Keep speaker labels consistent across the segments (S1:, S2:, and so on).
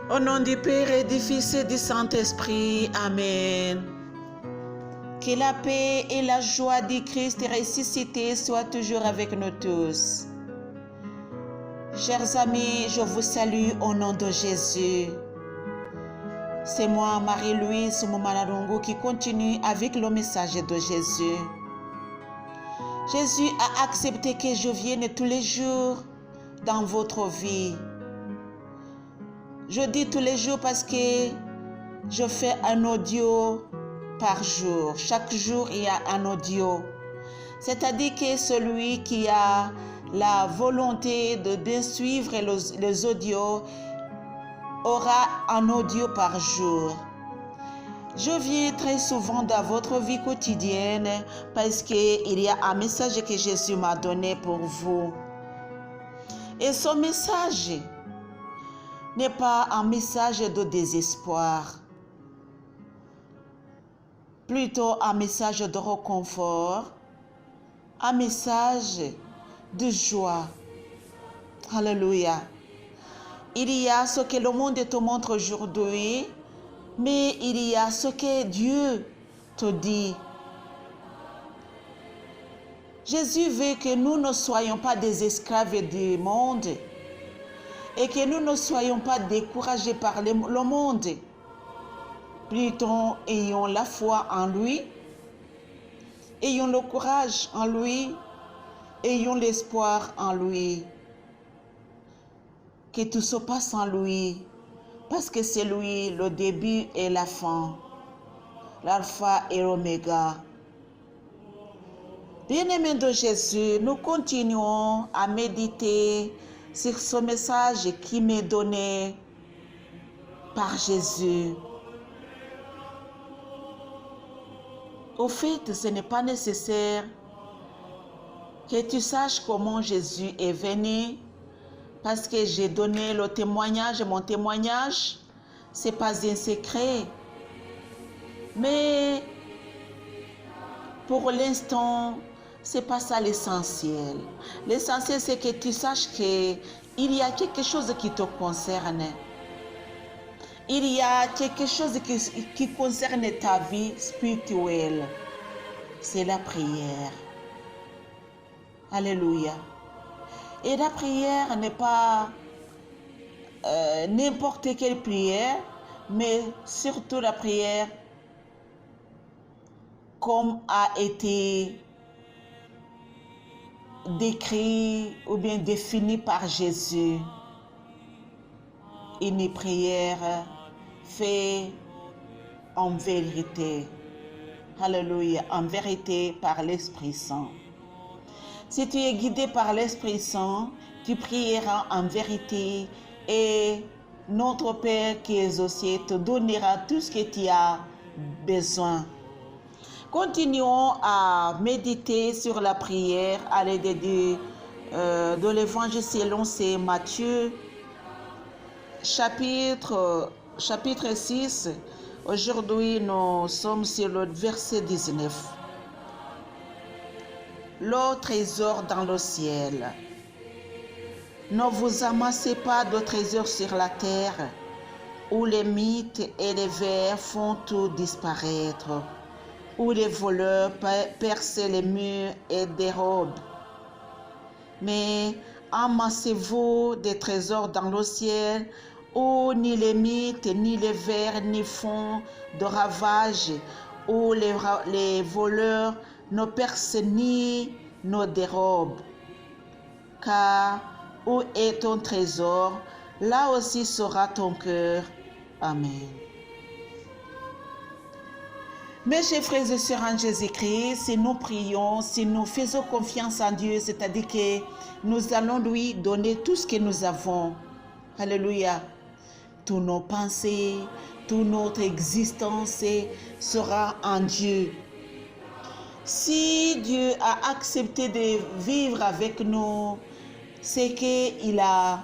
S1: Au nom du Père et du Fils et du Saint-Esprit. Amen. Que la paix et la joie du Christ ressuscité soient toujours avec nous tous. Chers amis, je vous salue au nom de Jésus. C'est moi, Marie-Louise Moumanadongo, qui continue avec le message de Jésus. Jésus a accepté que je vienne tous les jours dans votre vie. Je dis tous les jours parce que je fais un audio par jour. Chaque jour, il y a un audio. C'est-à-dire que celui qui a la volonté de suivre les audios aura un audio par jour. Je viens très souvent dans votre vie quotidienne parce qu'il y a un message que Jésus m'a donné pour vous. Et ce message n'est pas un message de désespoir, plutôt un message de réconfort, un message de joie. Alléluia. Il y a ce que le monde te montre aujourd'hui, mais il y a ce que Dieu te dit. Jésus veut que nous ne soyons pas des esclaves du monde et que nous ne soyons pas découragés par le monde. Plutôt, ayons la foi en lui, ayons le courage en lui, ayons l'espoir en lui. Que tout se passe en lui, parce que c'est lui le début et la fin, l'alpha et l'oméga. Bien-aimés de Jésus, nous continuons à méditer sur ce message qui m'est donné par Jésus. Au fait, ce n'est pas nécessaire que tu saches comment Jésus est venu, parce que j'ai donné le témoignage, mon témoignage, ce n'est pas un secret. Mais pour l'instant, ce n'est pas ça l'essentiel. L'essentiel, c'est que tu saches qu'il y a quelque chose qui te concerne. Il y a quelque chose qui concerne ta vie spirituelle. C'est la prière. Alléluia. Et la prière n'est pas n'importe quelle prière, mais surtout la prière comme a été décrit ou bien défini par Jésus. Une prière faite en vérité. Alléluia, en vérité par l'Esprit Saint. Si tu es guidé par l'Esprit Saint, tu prieras en vérité et notre Père qui est aux cieux te donnera tout ce que tu as besoin. Continuons à méditer sur la prière à l'aide de l'évangile selon saint Matthieu, chapitre 6. Aujourd'hui, nous sommes sur le verset 19. Le trésor dans le ciel. Ne vous amassez pas de trésors sur la terre, où les mythes et les vers font tout disparaître, où les voleurs percent les murs et dérobent. Mais amassez-vous des trésors dans le ciel, où ni les mythes, ni les vers, ni font de ravages, où les voleurs ne percent ni ne dérobent. Car où est ton trésor, là aussi sera ton cœur. Amen. Mes chers frères et sœurs en Jésus-Christ, si nous prions, si nous faisons confiance en Dieu, c'est-à-dire que nous allons lui donner tout ce que nous avons. Alléluia. Toutes nos pensées, toute notre existence sera en Dieu. Si Dieu a accepté de vivre avec nous, c'est qu'il a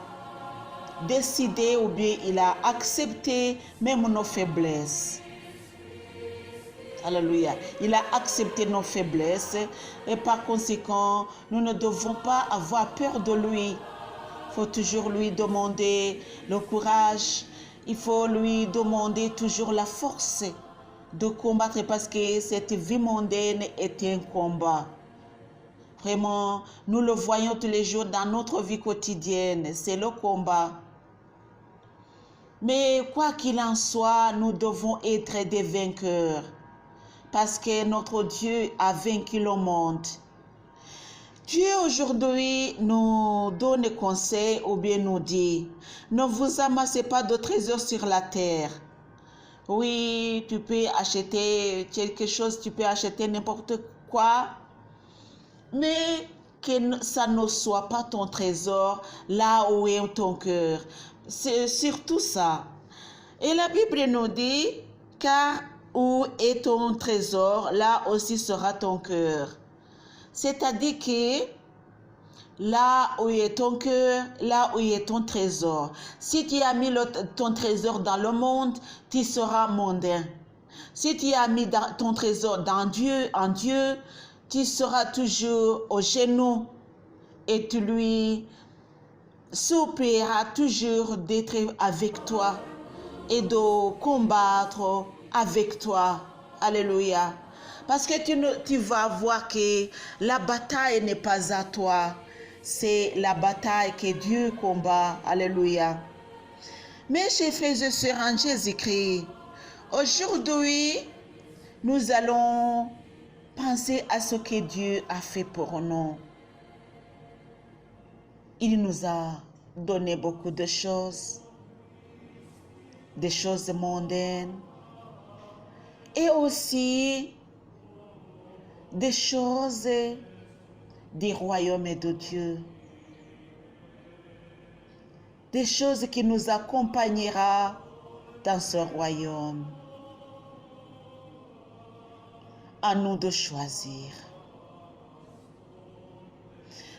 S1: décidé ou bien il a accepté même nos faiblesses. Alléluia. Il a accepté nos faiblesses et par conséquent, nous ne devons pas avoir peur de lui. Il faut toujours lui demander le courage Il faut lui demander toujours la force de combattre parce que cette vie mondaine est un combat. Vraiment, nous le voyons tous les jours dans notre vie quotidienne, c'est le combat. Mais quoi qu'il en soit, nous devons être des vainqueurs parce que notre Dieu a vaincu le monde. Dieu aujourd'hui nous donne conseil ou bien nous dit, ne vous amassez pas de trésors sur la terre. Oui, tu peux acheter quelque chose, tu peux acheter n'importe quoi, mais que ça ne soit pas ton trésor là où est ton cœur. C'est surtout ça. Et la Bible nous dit, car où est ton trésor, là aussi sera ton cœur. C'est-à-dire que là où est ton cœur, là où est ton trésor. Si tu as mis ton trésor dans le monde, tu seras mondain. Si tu as mis ton trésor en Dieu, tu seras toujours au genou et tu lui supplieras toujours d'être avec toi et de combattre avec toi. Alléluia. Parce que tu vas voir que la bataille n'est pas à toi. C'est la bataille que Dieu combat. Alléluia. Mes chers frères et sœurs en Jésus-Christ, aujourd'hui, nous allons penser à ce que Dieu a fait pour nous. Il nous a donné beaucoup de choses mondaines et aussi des choses du royaume et de Dieu. Des choses qui nous accompagnera dans ce royaume. À nous de choisir.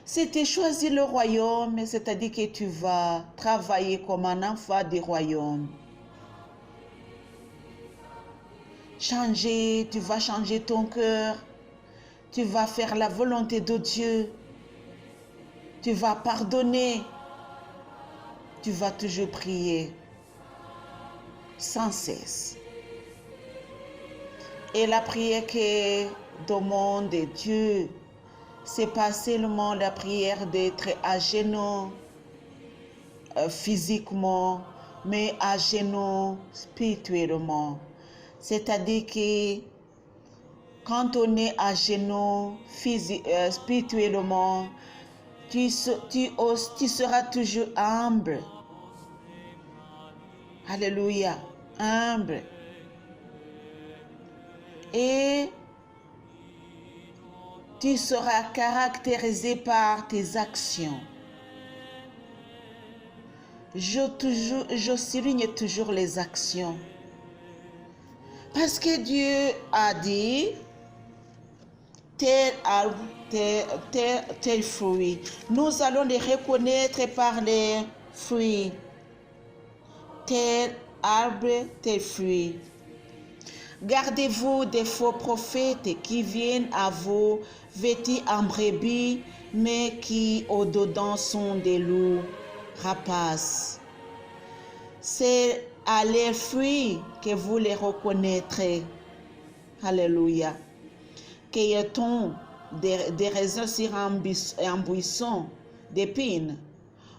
S1: Si tu choisis le royaume, c'est-à-dire que tu vas travailler comme un enfant du royaume. Tu vas changer ton cœur. Tu vas faire la volonté de Dieu. Tu vas pardonner. Tu vas toujours prier sans cesse. Et la prière que demande Dieu, c'est pas seulement la prière d'être à genoux physiquement, mais à genoux spirituellement. C'est-à-dire que quand on est à genoux spirituellement, tu seras toujours humble. Alléluia, humble. Et tu seras caractérisé par tes actions. Je souligne toujours les actions. Parce que Dieu a dit, tel arbre, tel fruit. Nous allons les reconnaître par les fruits. Tel arbre, tel fruit. Gardez-vous des faux prophètes qui viennent à vous vêtis en brebis, mais qui au-dedans sont des loups rapaces. C'est à leurs fruits que vous les reconnaîtrez. Alléluia. Cueille-t-on des raisins sur un buisson d'épines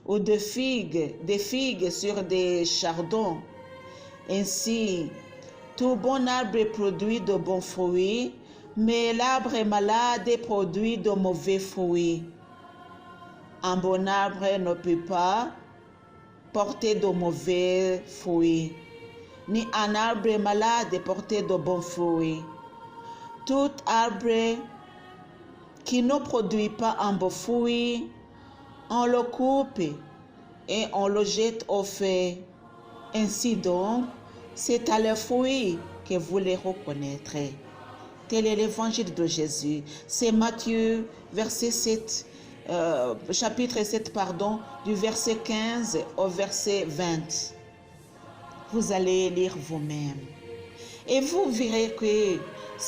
S1: ou des figues sur des chardons? Ainsi, tout bon arbre produit de bons fruits, mais l'arbre malade produit de mauvais fruits. Un bon arbre ne peut pas porter de mauvais fruits, ni un arbre malade porter de bons fruits. Tout arbre qui ne produit pas un bon fruit, on le coupe et on le jette au feu. Ainsi donc, c'est à leurs fruits que vous les reconnaîtrez. Tel est l'évangile de Jésus. C'est Matthieu, chapitre 7, du verset 15 au verset 20. Vous allez lire vous-même. Et vous verrez que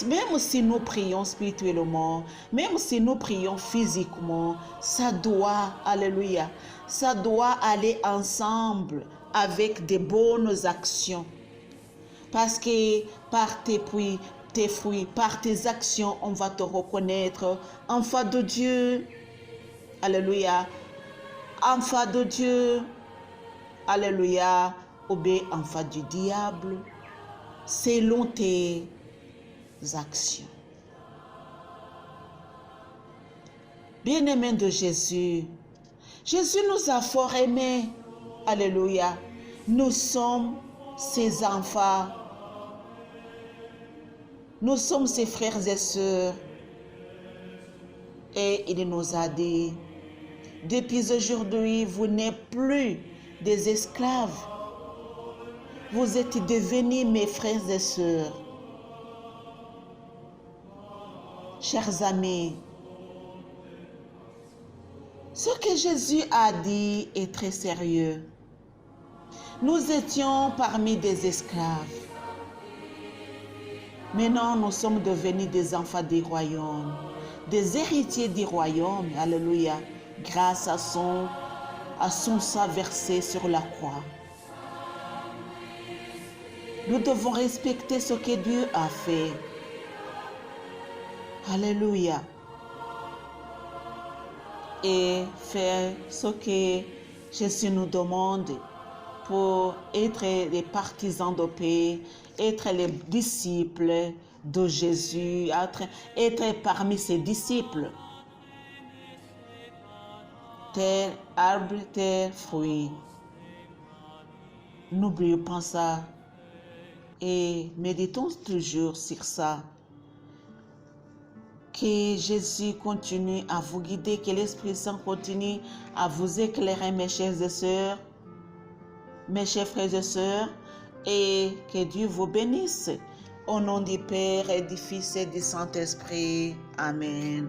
S1: même si nous prions spirituellement, même si nous prions physiquement, ça doit, alléluia, ça doit aller ensemble avec des bonnes actions. Parce que par tes fruits, par tes actions, on va te reconnaître enfant de Dieu. Alléluia. Enfant de Dieu. Alléluia. Ou bien enfant du diable. Selon tes actions. Bien-aimés de Jésus, Jésus nous a fort aimés. Alléluia. Nous sommes ses enfants. Nous sommes ses frères et sœurs. Et il nous a dit, depuis aujourd'hui, vous n'êtes plus des esclaves. Vous êtes devenus mes frères et sœurs. Chers amis, ce que Jésus a dit est très sérieux. Nous étions parmi des esclaves. Maintenant, nous sommes devenus des enfants du royaume, des héritiers du royaume. Alléluia. Grâce à son sang versé sur la croix. Nous devons respecter ce que Dieu a fait. Alléluia. Et faire ce que Jésus nous demande pour être les partisans de paix, être les disciples de Jésus, être parmi ses disciples. Tel arbre, tel fruit. N'oublions pas ça et méditons toujours sur ça. Que Jésus continue à vous guider, que l'Esprit Saint continue à vous éclairer, mes chers et sœurs, mes chers frères et sœurs, et que Dieu vous bénisse. Au nom du Père et du Fils et du Saint-Esprit. Amen.